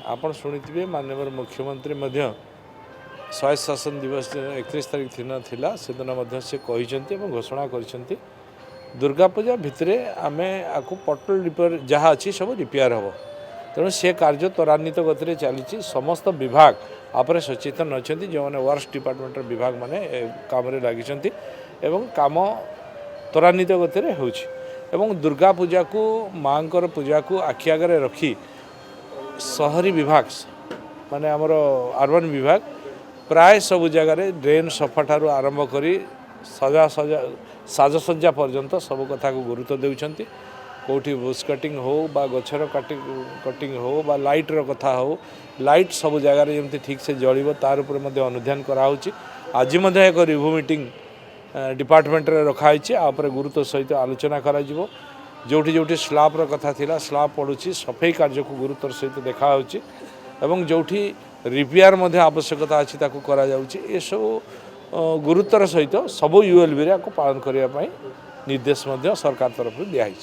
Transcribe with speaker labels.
Speaker 1: आपण शुणिथे माननीय मुख्यमंत्री शहे शासन दिवस 31 तारीख दिन थिला से दिन से कहते घोषणा कर दुर्गा पूजा भितर आम आपको पटल रिपेयर जहाँ अच्छी सब रिपेयर हम तेणु से कार्य त्वरान्वित गति चली समस्त विभाग आपरे सचेतन अच्छा जो मैंने वर्क्स डिपार्टमेंट विभाग माने काम लगी काम त्वरान्वित गति हो दुर्गा पूजा को माँ पूजा को आखि आगे रखी शहरी विभाग माने आमर अर्बन विभाग प्राय सब जगार ड्रेन सफा ठारू आरंभ करी साजसज्जा पर्यंत सब कथा को गुरुत्व देउछंती कोठी बुश कटिंग हो बा गछर कटिंग हो बा लाइटर कथा हो लाइट सब जगार जमती ठीक से जलिब तार उपर मध्ये अनुध्यान कराउछि आज मध्ये एक रिव्यू मीटिंग डिपार्टमेंट रे रखाइछि आपर गुरुत्व सहित आलोचना करा जिवो जोठी जोठी स्लाब कथा थिला स्लाब पड़ुछि सफाई कार्य को गुरुत्व सहित देखा होछि एवं जोठी रिपेयर मध्ये आवश्यकता अछि ताकू करा जाउछि ए सब गुरुत्वर सहित सब यूएलबी रे को पालन करिया पई निर्देश मध्ये सरकार तरफ दिया है।